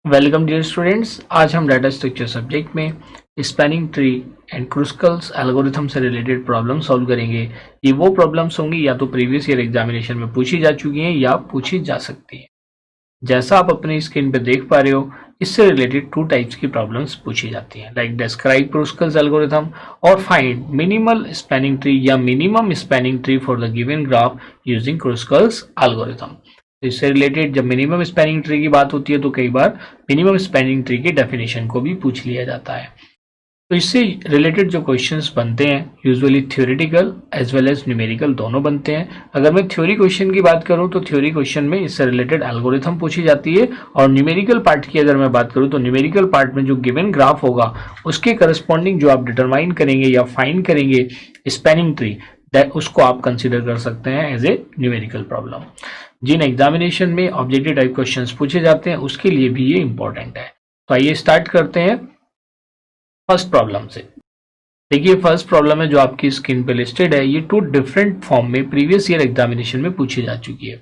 Welcome dear students. आज हम data structure subject में spanning tree and Kruskal's algorithm से रिलेटेड प्रॉब्लम सॉल्व करेंगे। ये वो प्रॉब्लम्स होंगी या तो प्रीवियस ईयर एग्जामिनेशन में पूछी जा चुकी हैं या पूछी जा सकती हैं। जैसा आप अपनी स्क्रीन पे देख पा रहे हो, इससे रिलेटेड टू टाइप्स की प्रॉब्लम्स पूछी जाती हैं, लाइक डिस्क्राइब क्रुस्कल्स एल्गोरिथम और फाइंड मिनिमल स्पैनिंग ट्री या minimum spanning tree for the given graph using Kruskal's algorithm. इससे रिलेटेड जब मिनिमम स्पैनिंग ट्री की बात होती है तो कई बार मिनिमम स्पैनिंग ट्री की डेफिनेशन को भी पूछ लिया जाता है। तो इससे रिलेटेड जो क्वेश्चंस बनते हैं usually theoretical as well as numerical दोनों बनते हैं। अगर मैं थ्योरी क्वेश्चन की बात करूं तो थ्योरी क्वेश्चन में इससे रिलेटेड एल्गोरिथम पूछी जाती है, और न्यूमेरिकल पार्ट की अगर मैं बात करूं तो न्यूमेरिकल पार्ट में जो गिवन ग्राफ होगा उसके करस्पॉन्डिंग जो आप डिटरमाइन करेंगे या फाइंड करेंगे स्पैनिंग ट्री, उसको आप कंसिडर कर सकते हैं एज ए न्यूमेरिकल प्रॉब्लम। जिन एग्जामिनेशन में ऑब्जेक्टिव टाइप क्वेश्चंस पूछे जाते हैं उसके लिए भी ये इंपॉर्टेंट है। तो आइए स्टार्ट करते हैं फर्स्ट प्रॉब्लम से। देखिए फर्स्ट प्रॉब्लम है जो आपकी स्क्रीन पे लिस्टेड है, ये टू डिफरेंट फॉर्म में प्रीवियस ईयर एग्जामिनेशन में पूछी जा चुकी है।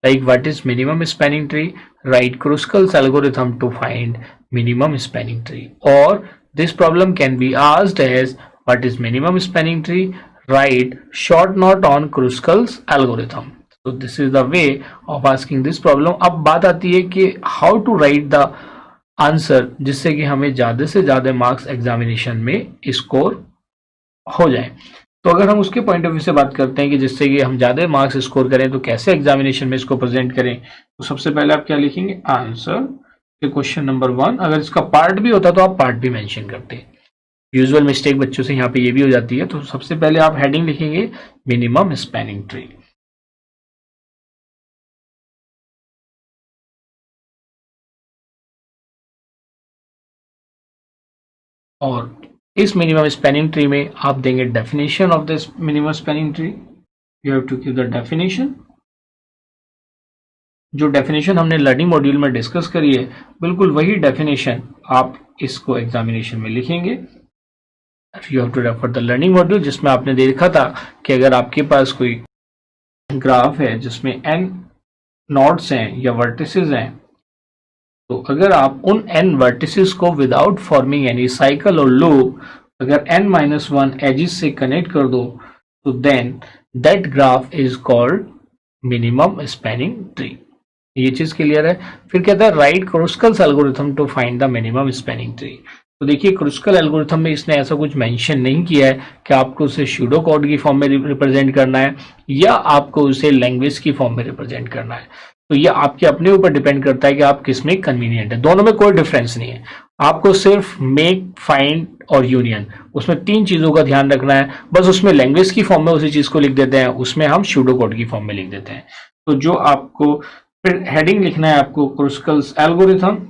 Like what is minimum spanning tree, write Kruskal's algorithm to find minimum spanning tree, और this problem can be asked as what is minimum spanning tree, write short note on Kruskal's algorithm. तो this is the way of asking this problem. अब बात आती है कि how to write the answer जिससे कि हमें ज्यादा से ज्यादा मार्क्स एग्जामिनेशन में स्कोर हो जाए। तो अगर हम उसके पॉइंट ऑफ व्यू से बात करते हैं कि जिससे कि हम ज्यादा मार्क्स स्कोर करें तो कैसे एग्जामिनेशन में इसको प्रेजेंट करें, तो सबसे पहले आप क्या लिखेंगे, आंसर के क्वेश्चन नंबर 1। अगर इसका पार्ट भी होता तो आप पार्ट भी मेंशन करते। यूजुअल मिस्टेक बच्चों से यहाँ पे ये भी हो जाती है। तो सबसे पहले आप हेडिंग लिखेंगे मिनिमम स्पैनिंग ट्री, और इस मिनिमम स्पैनिंग ट्री में आप देंगे definition of this minimum spanning tree. You have to give the definition. जो डेफिनेशन हमने लर्निंग मॉड्यूल में डिस्कस करी है बिल्कुल वही डेफिनेशन आप इसको एग्जामिनेशन में लिखेंगे। You have to refer the learning module, जिसमें आपने देखा था कि अगर आपके पास कोई ग्राफ है जिसमें n नोड्स हैं या वर्टिसेस हैं, तो अगर आप उन n वर्टिसेस को विदाउट फॉर्मिंग एनी साइकिल और लूप अगर n-1 एजिस से कनेक्ट कर दो तो then that graph is called minimum spanning tree. ये चीज क्लियर है। फिर कहता है write Kruskal's algorithm to find the minimum spanning tree. तो देखिए क्रुस्कल एल्गोरिथम में इसने ऐसा कुछ मेंशन नहीं किया है कि आपको उसे सूडो कोड की फॉर्म में रिप्रेजेंट करना है या आपको उसे लैंग्वेज की फॉर्म में रिप्रेजेंट करना है। तो ये आपके अपने ऊपर डिपेंड करता है कि आप किस में कन्वीनियंट है। दोनों में कोई डिफरेंस नहीं है। आपको सिर्फ मेक, फाइंड और यूनियन, उसमें 3 चीजों का ध्यान रखना है। बस उसमें लैंग्वेज की फॉर्म में उसी चीज को लिख देते हैं, उसमें हम सूडो कोड की फॉर्म में लिख देते हैं। तो जो आपको फिर हेडिंग लिखना है आपको क्रुस्कल्स एल्गोरिथम,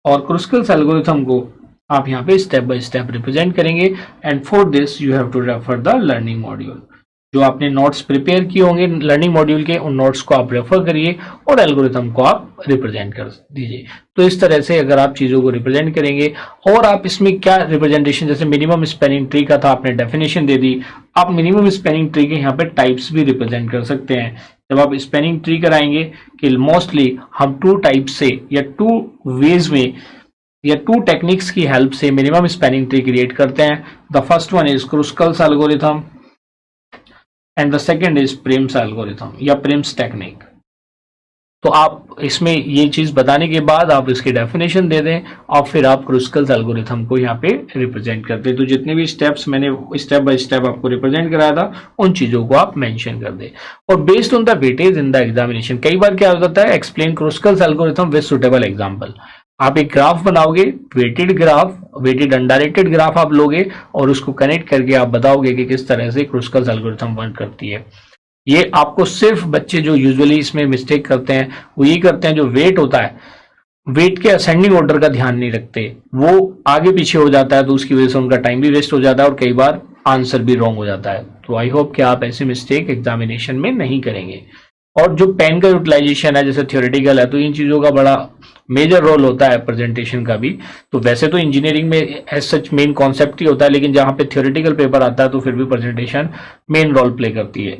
और क्रुस्कल्स एल्गोरिथम को आप यहाँ पे स्टेप बाय स्टेप रिप्रेजेंट करेंगे। And for this you have to refer the learning module. जो आपने नोट्स प्रिपेयर किए होंगे लर्निंग मॉड्यूल के, उन नोट्स को आप रेफर करिए और एल्गोरिथम को आप रिप्रेजेंट कर दीजिए। तो इस तरह से अगर आप चीजों को रिप्रेजेंट करेंगे, और आप इसमें क्या रिप्रेजेंटेशन, जैसे मिनिमम स्पैनिंग ट्री का था आपने डेफिनेशन दे दी, आप मिनिमम स्पैनिंग ट्री के यहाँ पे टाइप्स भी रिप्रेजेंट कर सकते हैं। जब आप स्पैनिंग ट्री कराएंगे कि मोस्टली हम 2 टाइप से या 2 वेज में या 2 टेक्निक्स की हेल्प से मिनिमम स्पैनिंग ट्री क्रिएट करते हैं। The first one is Kruskal's algorithm and the second is Prim's algorithm या प्रिम्स टेक्निक। तो आप इसमें ये चीज बताने के बाद आप इसकी डेफिनेशन दे दें और फिर आप क्रुस्कल्स एल्गोरिथम को यहाँ पे रिप्रेजेंट करते हैं। तो जितने भी स्टेप्स मैंने स्टेप बाय स्टेप आपको रिप्रेजेंट कराया था उन चीजों को आप मेंशन कर दें। और based on the weightage in the examination, कई बार क्या होता है, explain Kruskal's algorithm with suitable example. आप एक ग्राफ बनाओगे, weighted graph, weighted undirected graph आप लोगे और उसको कनेक्ट करके आप बताओगे कि किस तरह से क्रुस्कल्स एल्गोरिथम वर्क करती है। ये आपको सिर्फ बच्चे जो यूजुअली इसमें मिस्टेक करते हैं वो ये करते हैं, जो वेट होता है वेट के असेंडिंग ऑर्डर का ध्यान नहीं रखते, वो आगे पीछे हो जाता है, तो उसकी वजह से उनका टाइम भी वेस्ट हो जाता है और कई बार आंसर भी रॉन्ग हो जाता है। तो आई होप कि आप ऐसे मिस्टेक एग्जामिनेशन में नहीं करेंगे। और जो पेन का यूटिलाइजेशन है जैसे थियोरेटिकल है, तो इन चीजों का बड़ा मेजर रोल होता है प्रेजेंटेशन का भी। तो वैसे तो इंजीनियरिंग में एज सच मेन कॉन्सेप्ट ही होता है, लेकिन जहां पे थियोरेटिकल पेपर आता है तो फिर भी प्रेजेंटेशन मेन रोल प्ले करती है।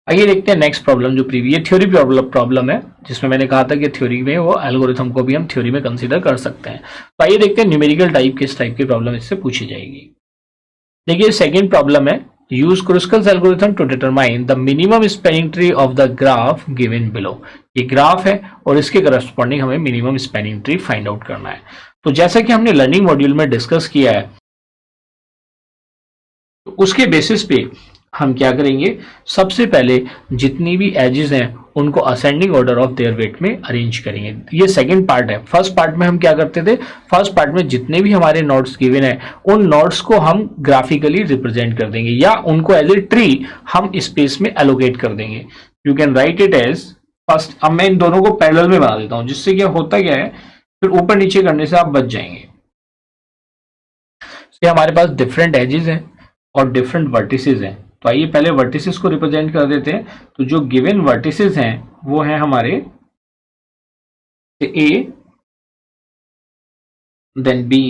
आइए देखते हैं नेक्स्ट प्रॉब्लम, जो प्रीवियस थ्योरी प्रॉब्लम है, जिसमें मैंने कहा था कि थ्योरी में वो एल्गोरिथम को भी हम थ्योरी में कंसीडर कर सकते हैं। तो आइए देखते हैं न्यूमेरिकल टाइप किस टाइप की प्रॉब्लम इससे पूछी जाएगी। देखिए सेकंड प्रॉब्लम है, use Kruskal's algorithm to determine the minimum spanning tree of the graph given below. ये ग्राफ है और इसके करस्पॉन्डिंग हमें minimum spanning tree find out करना है। तो जैसा कि हमने लर्निंग मॉड्यूल में डिस्कस किया है, तो उसके बेसिस पे हम क्या करेंगे, सबसे पहले जितनी भी एजेस हैं उनको ascending order of their weight में अरेंज करेंगे। ये सेकंड पार्ट है। फर्स्ट पार्ट में हम क्या करते थे, फर्स्ट पार्ट में जितने भी हमारे नोड्स गिवन है उन नोड्स को हम ग्राफिकली रिप्रेजेंट कर देंगे या उनको एज ए ट्री हम स्पेस में एलोकेट कर देंगे। You can write it as first. अब मैं इन दोनों को पैरेलल में बना देता हूं, जिससे क्या होता क्या है, फिर ऊपर नीचे करने से आप बच जाएंगे। तो हमारे पास डिफरेंट एजेस हैं और डिफरेंट वर्टिसेस हैं। तो आइए पहले वर्टिसेस को रिप्रेजेंट कर देते हैं। तो जो गिवन वर्टिसेस हैं वो हैं हमारे A, then B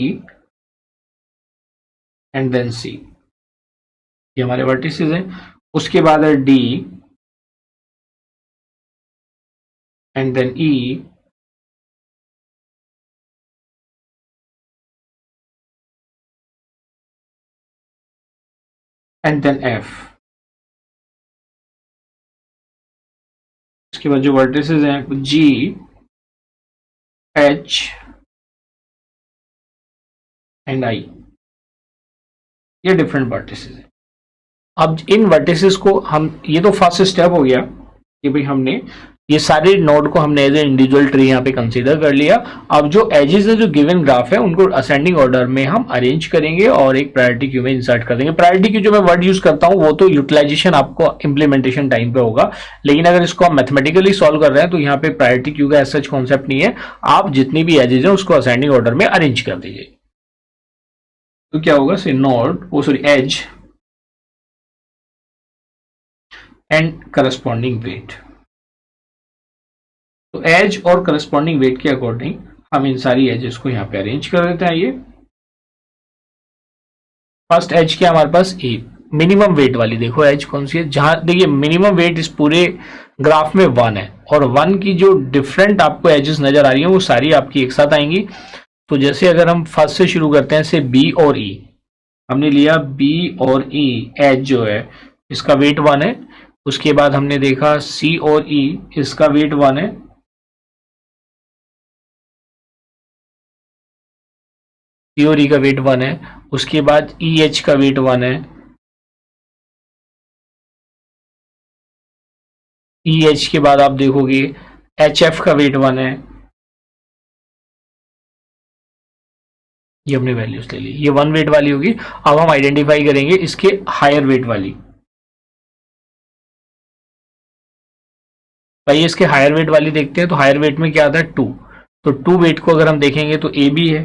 and then C. ये हमारे वर्टिसेस हैं। उसके बाद है D and then E and then F. उसके बाद जो वर्टिसेस हैं जी, एच एंड आई, ये डिफरेंट वर्टिसेस हैं। अब इन वर्टिसेस को हम, ये तो फर्स्ट स्टेप हो गया कि भाई हमने ये सारे नोड को हमने एज ए इंडिविजुअल ट्री यहाँ पे कंसीडर कर लिया। अब जो एजेस है जो गिवन ग्राफ है उनको असेंडिंग ऑर्डर में हम अरेंज करेंगे और एक प्रायोरिटी क्यू में इंसर्ट कर देंगे। प्रायोरिटी क्यू जो मैं वर्ड यूज करता हूँ वो तो यूटिलाइजेशन आपको इंप्लीमेंटेशन टाइम पे होगा, लेकिन अगर इसको हम मैथमेटिकली सॉल्व कर रहे हैं तो यहाँ पे प्रायोरिटी क्यू का सच कॉन्सेप्ट नहीं है। आप जितनी भी एजेस है उसको असेंडिंग ऑर्डर में अरेंज कर दीजिए। तो क्या होगा, say node, oh sorry, edge and corresponding weight. तो एज और करस्पॉन्डिंग वेट के अकॉर्डिंग हम इन सारी एजेस को यहाँ पे अरेंज कर देते हैं। ये फर्स्ट एज क्या हमारे पास, ए, मिनिमम वेट वाली। देखो एज कौन सी है, जहां देखिए मिनिमम वेट इस पूरे ग्राफ में 1 है और 1 की जो डिफरेंट आपको एजेस नजर आ रही है वो सारी आपकी एक साथ आएंगी। तो जैसे अगर हम फर्स्ट से शुरू करते हैं, से बी और ई, हमने लिया बी और ई, एज जो है इसका वेट 1 है। उसके बाद हमने देखा सी और ई, इसका वेट 1 है। सी और ई का वेट 1 है। उसके बाद ई एच का वेट 1 है। ई एच के बाद आप देखोगे एच एफ का वेट 1 है। ये हमने वैल्यूज ले ली, ये 1 वेट वाली होगी। अब हम आइडेंटिफाई करेंगे इसके हायर वेट वाली। भाई इसके हायर वेट वाली देखते हैं। तो हायर वेट में क्या आता है, 2। तो 2 वेट को अगर हम देखेंगे तो ए बी है।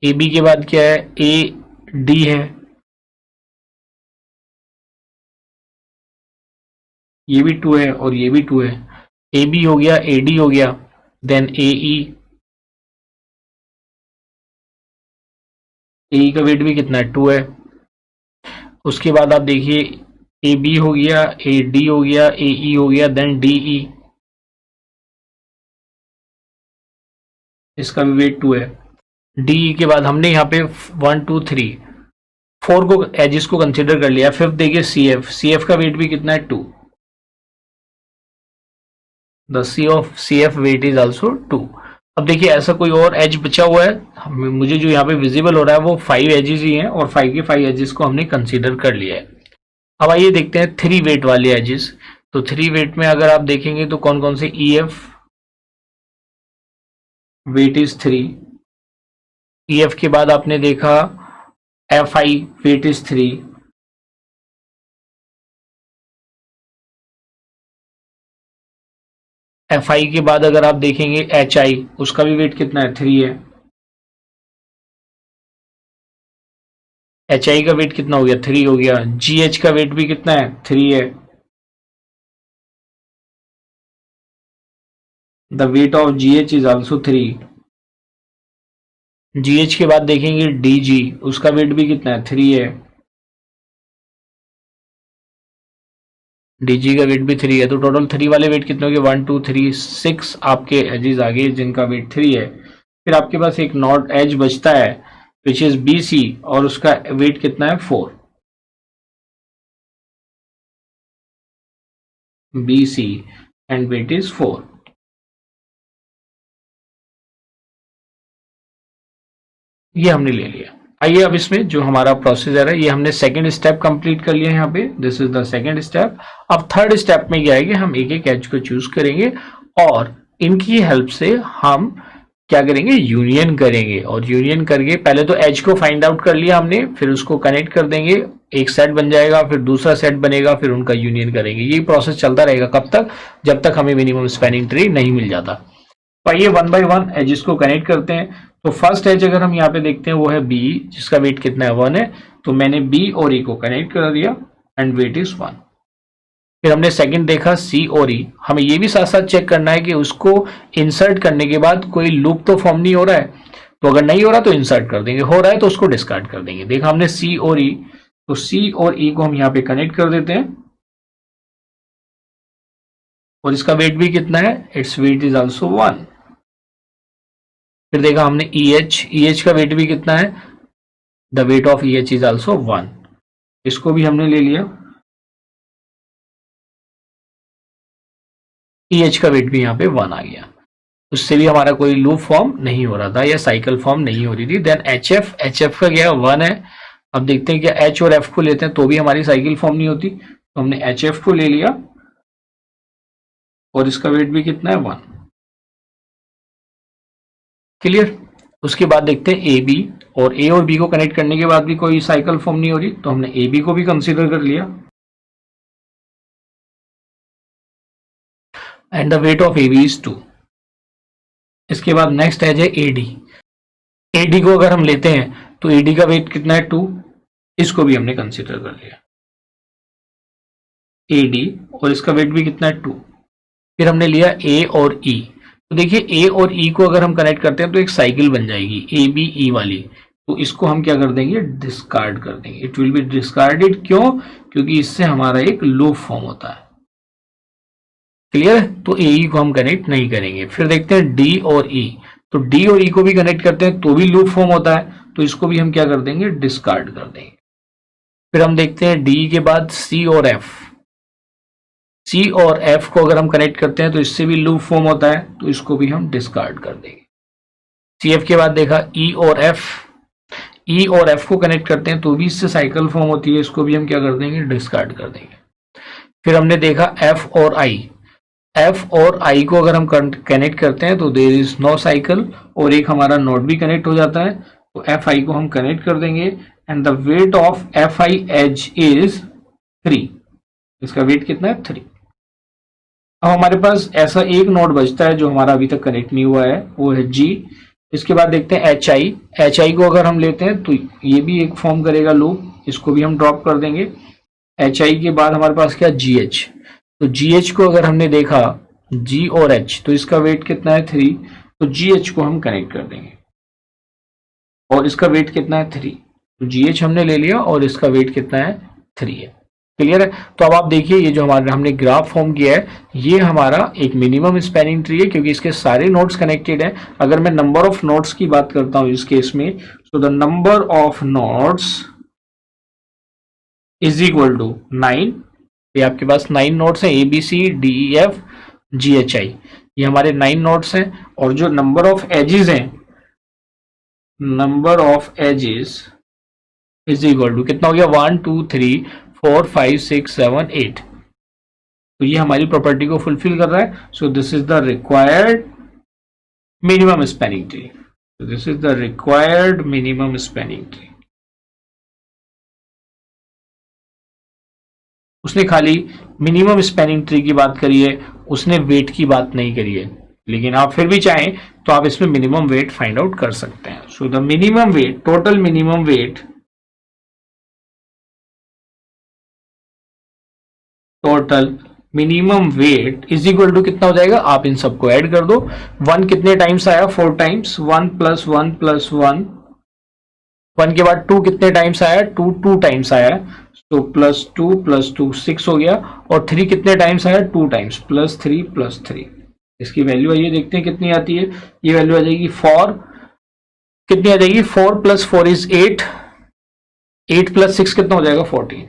ए बी के बाद क्या है, ए डी है। ये भी 2 है और ये भी 2 है। ए बी हो गया, ए डी हो गया, देन ए ई। ए ई का वेट भी कितना है, 2 है। उसके बाद आप देखिए ए बी हो गया, ए डी हो गया, ए ई हो गया, देन डी ई, इसका भी वेट 2 है। डी ई के बाद हमने यहाँ पे 1 2 3 4 को एजिस को कंसिडर कर लिया। फिफ्थ देखिए सी एफ, सी एफ का वेट भी कितना है, 2। The C of C F weight is also 2। अब देखिए ऐसा कोई और एज बचा हुआ है, मुझे जो यहाँ पे विजिबल हो रहा है वो 5 एजेस ही हैं और 5 के 5 एजेस को हमने कंसीडर कर लिया है। अब आइए देखते हैं 3 वेट वाले एजेस। तो 3 वेट में अगर आप देखेंगे तो कौन कौन से, E F weight is 3। E F के बाद आपने देखा F I weight is 3। F I के बाद अगर आप देखेंगे एच आई, उसका भी वेट कितना है, 3 है। एच आई का वेट कितना हो गया, 3 हो गया। जी एच का वेट भी कितना है, 3 है। The weight of ji H is also 3। Ji H के बाद देखेंगे डी जी, उसका वेट भी कितना है, 3 है। डी जी का वेट भी 3 है, तो टोटल 3 वाले वेट कितने हो गए, 1 2 3 6 आपके एजेस आ गए जिनका वेट 3 है। फिर आपके पास एक नॉट एज बचता है विच इज बी सी, और उसका वेट कितना है, 4। B C and weight is 4। ये हमने ले लिया। आइए अब इसमें जो हमारा प्रोसीजर है, ये हमने सेकंड स्टेप कंप्लीट कर लिया है यहाँ पे, this is the second step. अब थर्ड स्टेप में क्या है कि हम एक एक एज को चूज करेंगे और इनकी हेल्प से हम क्या करेंगे, यूनियन करेंगे। और यूनियन करके पहले तो एज को फाइंड आउट कर लिया हमने, फिर उसको कनेक्ट कर देंगे, एक सेट बन जाएगा, फिर दूसरा सेट बनेगा, फिर उनका यूनियन करेंगे। ये प्रोसेस चलता रहेगा कब तक, जब तक हमें मिनिमम स्पैनिंग ट्री नहीं मिल जाता। तो आइए वन बाय वन एजेस को कनेक्ट करते हैं। तो फर्स्ट एज अगर हम यहाँ पे देखते हैं वो है बी, जिसका वेट कितना है, 1 है। तो मैंने बी और ई को कनेक्ट कर दिया एंड वेट इज 1। फिर हमने सेकंड देखा सी और ई, हमें ये भी साथ साथ चेक करना है कि उसको इंसर्ट करने के बाद कोई लूप तो फॉर्म नहीं हो रहा है। तो अगर नहीं हो रहा तो इंसर्ट कर देंगे, हो रहा है तो उसको डिस्कार्ड कर देंगे। देखा हमने सी और ई, तो सी और ई को हम यहाँ पे कनेक्ट कर देते हैं और इसका वेट भी कितना है, इट्स वेट इज ऑल्सो 1। फिर देखा हमने ई एच का वेट भी कितना है, the weight of E H is also 1। इसको भी हमने ले लिया। ई एच का वेट भी यहाँ पे 1 आ गया, उससे भी हमारा कोई लूप फॉर्म नहीं हो रहा था या साइकिल फॉर्म नहीं हो रही थी। देन एच एफ का क्या है, 1 है। अब देखते हैं क्या एच और एफ को लेते हैं तो भी हमारी साइकिल फॉर्म नहीं होती, तो हमने एच एफ को ले लिया और इसका वेट भी कितना है, 1। क्लियर। उसके बाद देखते हैं ए बी, और ए और बी को कनेक्ट करने के बाद भी कोई साइकिल फॉर्म नहीं हो रही, तो हमने ए बी को भी कंसीडर कर लिया and the weight of A B is 2। इसके बाद नेक्स्ट है एडी। एडी को अगर हम लेते हैं तो एडी का वेट कितना है, 2। इसको भी हमने कंसीडर कर लिया एडी, और इसका वेट भी कितना है, 2। फिर हमने लिया ए और ई, तो देखिए ए और ई को अगर हम कनेक्ट करते हैं तो एक साइकिल बन जाएगी ए बी ई वाली, तो इसको हम क्या कर देंगे, डिस्कार्ड कर देंगे। इट विल बी डिस्कार्डेड, क्यों, क्योंकि इससे हमारा एक लूप फॉर्म होता है। क्लियर है, तो ए ई को हम कनेक्ट नहीं करेंगे। फिर देखते हैं डी और ई, तो डी और ई को भी कनेक्ट करते हैं तो भी लूप फॉर्म होता है, तो इसको भी हम क्या कर देंगे, डिस्कार्ड कर देंगे। फिर हम देखते हैं डी के बाद सी और एफ। सी और एफ को अगर हम कनेक्ट करते हैं तो इससे भी लूप फॉर्म होता है, तो इसको भी हम डिस्कार्ड कर देंगे। सी एफ के बाद देखा ई और एफ, ई और एफ को कनेक्ट करते हैं तो भी इससे साइकिल फॉर्म होती है, इसको भी हम क्या कर देंगे, डिस्कार्ड कर देंगे। फिर हमने देखा एफ और आई, एफ और आई को अगर हम कनेक्ट करते हैं तो देयर इज नो साइकिल, और एक हमारा नोड भी कनेक्ट हो जाता है, तो एफ आई को हम कनेक्ट कर देंगे and the weight of F I edge is 3। इसका वेट कितना है, 3। अब हमारे पास ऐसा एक नोड बचता है जो हमारा अभी तक कनेक्ट नहीं हुआ है, वो है जी। इसके बाद देखते हैं एच आई। एच आई को अगर हम लेते हैं तो ये भी एक फॉर्म करेगा लूप, इसको भी हम ड्रॉप कर देंगे। एच आई के बाद हमारे पास क्या, जी एच। तो जी एच को अगर हमने देखा जी और एच, तो इसका वेट कितना है, 3। तो जी एच को हम कनेक्ट कर देंगे और इसका वेट कितना है, 3। तो जी एच हमने ले लिया और इसका वेट कितना है, 3 है। क्लियर है। तो अब आप देखिए ये जो हमारा हमने ग्राफ फॉर्म किया है, ये हमारा एक मिनिमम स्पैनिंग ट्री है क्योंकि इसके सारे नोड्स कनेक्टेड है। अगर मैं नंबर ऑफ नोड्स की बात करता हूं इस केस में, तो the number of nodes is equal to 9। ये आपके पास 9 नोड्स हैं, A B C D E F G H I, ये हमारे 9 नोड्स हैं। और जो नंबर ऑफ एजेस हैं, number of edges is equal to कितना हो गया, 1 2 3 4 5 6 7 8। तो ये हमारी प्रॉपर्टी को फुलफिल कर रहा है। So this is the required minimum spanning tree. This is the required minimum spanning tree. उसने खाली मिनिमम स्पैनिंग ट्री की बात करी है, उसने वेट की बात नहीं करी है, लेकिन आप फिर भी चाहें तो आप इसमें मिनिमम वेट फाइंड आउट कर सकते हैं। So the minimum weight, total minimum weight total minimum weight is equal to कितना हो जाएगा, आप इन सबको ऐड कर दो। 1 कितने टाइम्स आया, 4 टाइम्स, 1 प्लस 1 प्लस 1, 1 के बाद 2 कितने टाइम्स आया, 2 2 टाइम्स आया, तो प्लस टू 6 हो गया। और 3 कितने टाइम्स आया, 2 टाइम्स, प्लस 3। इसकी वैल्यू आइए देखते हैं कितनी आती है। ये वैल्यू आ जाएगी 4, कितनी आ जाएगी, 4 प्लस 4 इज 8, 8 प्लस 6 कितना हो जाएगा, 14।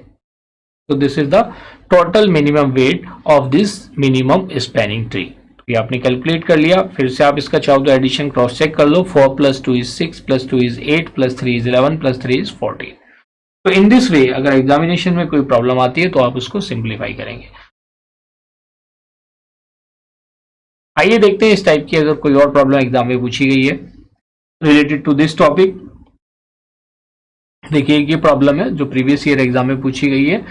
तो this is the total minimum weight of this minimum spanning tree. ये आपने कैलकुलेट कर लिया। फिर से आप इसका चाहो तो एडिशन क्रॉस चेक कर लो। 4 plus 2 is 6 plus 2 is 8 plus 3 is 11 plus 3 is 14। तो इन दिस वे अगर एग्जामिनेशन में कोई प्रॉब्लम आती है तो आप उसको सिंप्लीफाई करेंगे। आइए देखते हैं इस टाइप की अगर कोई और प्रॉब्लम एग्जाम में पूछी गई है रिलेटेड टू दिस टॉपिक। देखिए ये प्रॉब्लम है जो प्रीवियस ईयर एग्जाम में पूछी गई है।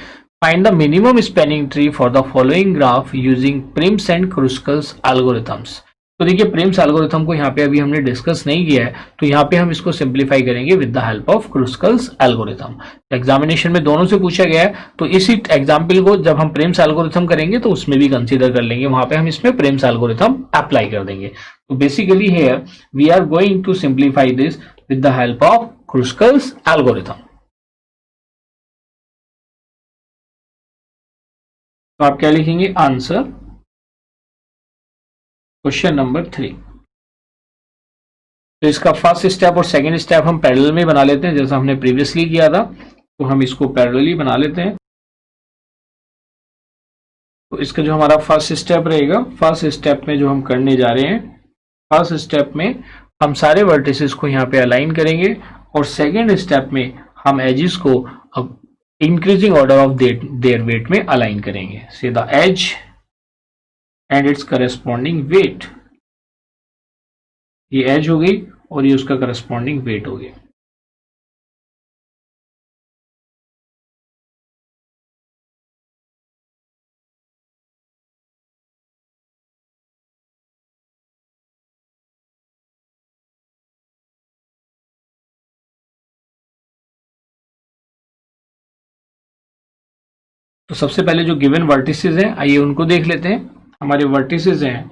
Find the minimum spanning tree for the following graph using Prim's and Kruskal's algorithms. तो देखिए प्रिम्स एल्गोरिथम को यहाँ पे अभी हमने डिस्कस नहीं किया है, तो यहाँ पे हम इसको सिंप्लीफाई करेंगे with the help of Kruskal's algorithm. Examination में दोनों से पूछा गया है, तो इसी एग्जाम्पल को जब हम प्रिम्स एल्गोरिथम करेंगे तो उसमें भी कंसीडर कर लेंगे, वहां पे हम इसमें प्रिम्स एल्गोरिथम अप्लाई कर देंगे। तो basically here we are going to simplify this with the help of Kruskal's algorithm. तो आप क्या लिखेंगे, आंसर क्वेश्चन नंबर 3। तो इसका फर्स्ट स्टेप और सेकंड स्टेप हम पैरेलल में बना लेते हैं जैसा हमने प्रीवियसली किया था, तो हम इसको पैरेलली बना लेते हैं। तो इसका जो हमारा फर्स्ट स्टेप रहेगा, फर्स्ट स्टेप में जो हम करने जा रहे हैं, फर्स्ट स्टेप में हम सारे वर्टिसेस को यहाँ पे अलाइन करेंगे और सेकंड स्टेप में हम एजेस को increasing order of their weight में अलाइन करेंगे। Say the edge and its corresponding weight, ये एज हो गई और ये उसका करस्पॉन्डिंग वेट हो गया। तो सबसे पहले जो गिवन वर्टिसेस हैं आइए उनको देख लेते हैं। हमारे वर्टिसेस हैं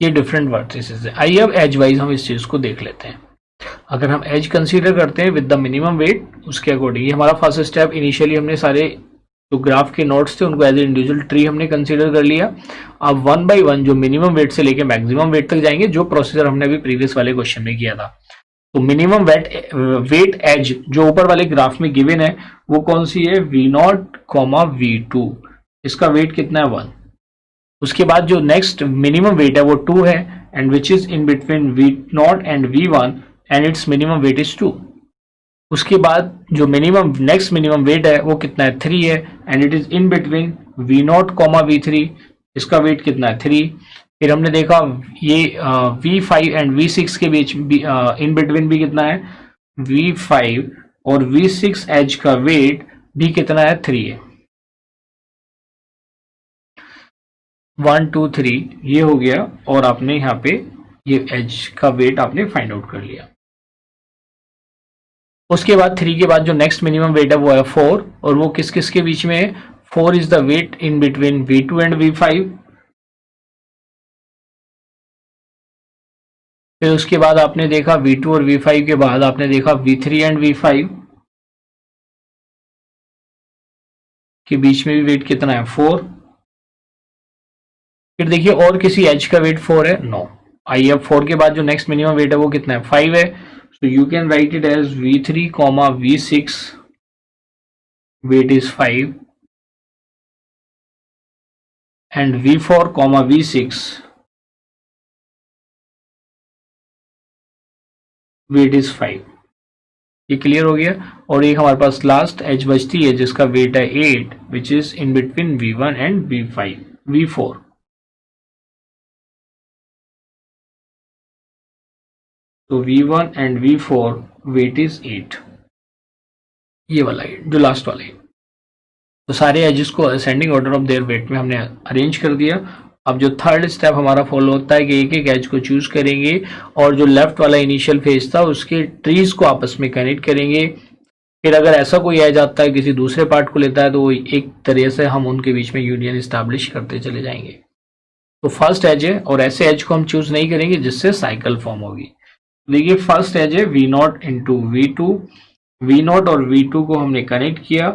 ये डिफरेंट वर्टिसेस है। आइए अब एज वाइज हम इस चीज को देख लेते हैं। अगर हम एज कंसीडर करते हैं विद द मिनिमम वेट, उसके अकॉर्डिंग ये हमारा फर्स्ट स्टेप। इनिशियली हमने सारे जो ग्राफ के नोट्स थे उनको एज ए इंडिविजुअल ट्री हमने कंसीडर कर लिया। अब 1 बाई 1 जो मिनिमम वेट से लेके मैक्सिमम वेट तक जाएंगे, जो प्रोसीजर हमने अभी प्रीवियस वाले क्वेश्चन में किया था। तो मिनिमम वेट एज जो ऊपर वाले ग्राफ में गिवन है वो कौन सी है, V0, V2। इसका वेट कितना है, 1। उसके बाद जो नेक्स्ट मिनिमम वेट है वो 2 है and which is in between V0 and V1 and its minimum weight is 2। उसके बाद जो मिनिमम नेक्स्ट मिनिमम वेट है वो कितना है, 3 है and it is in between V0, V3। इसका वेट कितना है, 3। फिर हमने देखा ये V5 एंड V6 के बीच इन बिटवीन भी कितना है, V5 और V6 एज का वेट भी कितना है, 3 है। 1 2 3 ये हो गया और आपने यहाँ पे ये एज का वेट आपने फाइंड आउट कर लिया। उसके बाद 3 के बाद जो नेक्स्ट मिनिमम वेट है वो है 4 और वो किस किस के बीच में है, 4 is the weight in between V2 and V5। फिर उसके बाद आपने देखा V2 और V5 के बाद आपने देखा V3 एंड V5 के बीच में भी वेट कितना है, 4। फिर देखिए और किसी एज का वेट 4 है, नो। आइए अब 4 के बाद जो नेक्स्ट मिनिमम वेट है वो कितना है, 5 है। So you can write it as V3, V6 weight is 5 and V4, V6 weight is 5। ये क्लियर हो गया। और एक हमारे पास लास्ट एज बचती है जिसका वेट है 8 विच is in between V1 and V4। तो V1 and V4 wait is 8, ये वाला है जो लास्ट वाला है। तो सारे एजेस को ascending order of their weight में हमने अरेंज कर दिया। अब जो थर्ड स्टेप हमारा फॉलो होता है कि एक एक एज को चूज करेंगे और जो लेफ्ट वाला इनिशियल फेज था उसके ट्रीज को आपस में कनेक्ट करेंगे। फिर अगर ऐसा कोई एज आता है किसी दूसरे पार्ट को लेता है तो एक तरह से हम उनके बीच में यूनियन स्टैब्लिश करते चले जाएंगे। तो फर्स्ट एज है और ऐसे एज को हम चूज नहीं करेंगे जिससे साइकिल फॉर्म होगी। देखिए फर्स्ट एज है V0 इंटू V2, V0 और V2 को हमने कनेक्ट किया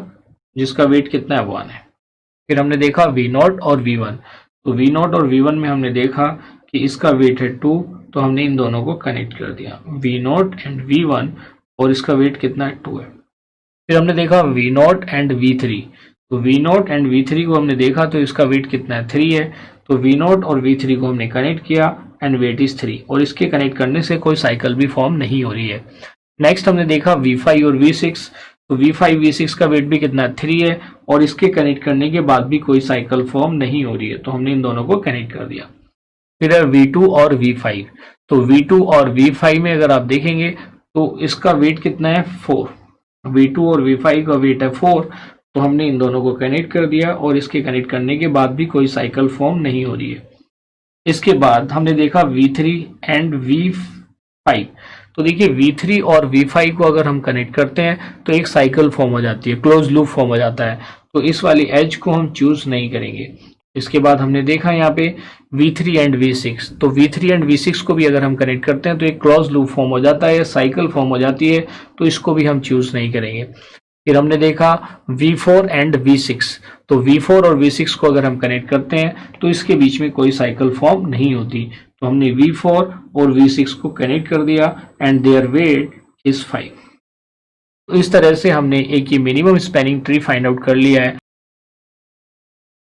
जिसका वेट कितना है 1 है। फिर हमने देखा V0 और V1, तो V0 और V1 में हमने देखा कि इसका वेट है 2, तो हमने इन दोनों को कनेक्ट कर दिया V0 एंड V1 और इसका वेट कितना है 2 है। फिर हमने देखा V0 एंड V3, तो V0 एंड V3 को हमने देखा तो इसका वेट कितना है 3 है, तो V0 और V3 को हमने कनेक्ट किया एंड वेट इज 3 और इसके कनेक्ट करने से कोई साइकिल भी फॉर्म नहीं हो रही है। नेक्स्ट हमने देखा V5 और V6, तो V5 V6 का वेट भी कितना है 3 है और इसके कनेक्ट करने के बाद भी कोई साइकिल फॉर्म नहीं हो रही है, तो हमने इन दोनों को कनेक्ट कर दिया। फिर है V2 और V5, तो V2 और V5 में अगर आप देखेंगे तो इसका वेट कितना है 4, V2 और V5 का वेट है 4, तो हमने इन दोनों को कनेक्ट कर दिया और इसके कनेक्ट करने के बाद भी कोई साइकिल फॉर्म नहीं हो रही है। इसके बाद हमने देखा V3 एंड V5, तो देखिए V3 और V5 को अगर हम कनेक्ट करते हैं तो एक साइकिल फॉर्म हो जाती है, क्लोज लूप फॉर्म हो जाता है, तो इस वाली एज को हम चूज नहीं करेंगे। इसके बाद हमने देखा यहाँ पे V3 एंड V6, तो V3 एंड V6 को भी अगर हम कनेक्ट करते हैं तो एक क्लोज लूप फॉर्म हो जाता है, साइकिल फॉर्म हो जाती है, तो इसको भी हम चूज नहीं करेंगे। फिर हमने देखा V4 एंड V6, तो V4 और V6 को अगर हम कनेक्ट करते हैं तो इसके बीच में कोई साइकिल फॉर्म नहीं होती, तो हमने V4 और V6 को कनेक्ट कर दिया एंड देयर वेट इज 5। तो इस तरह से हमने एक ये minimum spanning tree find out कर लिया है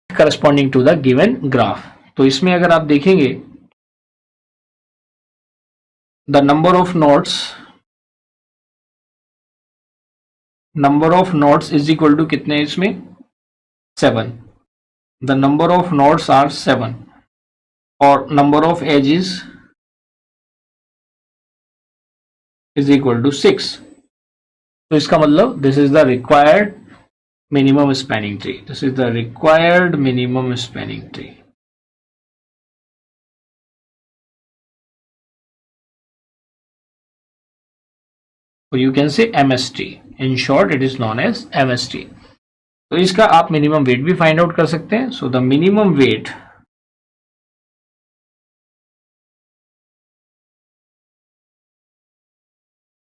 corresponding to the given graph. तो इसमें अगर आप देखेंगे the number of nodes is equal to कितने इसमें 7, the number of nodes are 7 और number of edges is equal to 6। तो इसका मतलब this is the required minimum spanning tree, this is the required minimum spanning tree. or you can say MST, in short it is known as MST। तो इसका आप minimum weight भी find out कर सकते हैं। So the minimum weight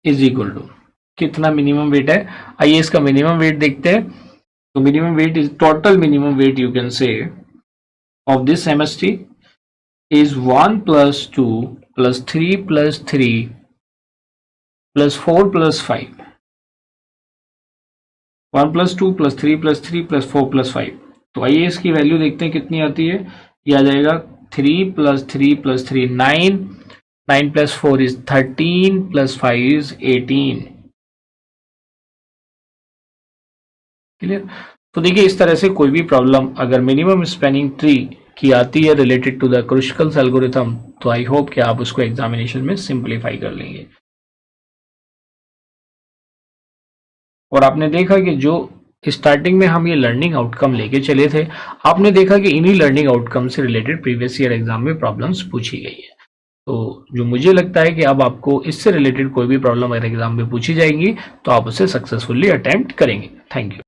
is equal to कितना minimum weight है, आइए इसका मिनिमम वेट देखते हैं। तो minimum weight is total minimum weight you can say of this MST is 1 plus 2 plus 3 plus 3 plus 4 plus 5, 1 plus 2 plus 3 plus 3 plus 4 plus 5। तो आइए इसकी वैल्यू देखते हैं कितनी आती है। ये आ जाएगा 3 plus 3 plus 3 9, 9 plus 4 is 13 plus 5 is 18। Clear. तो देखिए इस तरह से कोई भी प्रॉब्लम अगर मिनिमम स्पैनिंग ट्री की आती है related to the Kruskal's algorithm, तो आई होप कि आप उसको एग्जामिनेशन में सिंप्लीफाई कर लेंगे। और आपने देखा कि जो स्टार्टिंग में हम ये लर्निंग आउटकम लेके चले थे, आपने देखा कि इन्हीं लर्निंग आउटकम से रिलेटेड प्रीवियस ईयर एग्जाम में प्रॉब्लम्स पूछी गई है। तो जो मुझे लगता है कि अब आपको इससे रिलेटेड कोई भी प्रॉब्लम अगर एग्जाम में पूछी जाएगी तो आप उसे सक्सेसफुली अटेम्प्ट करेंगे। Thank you.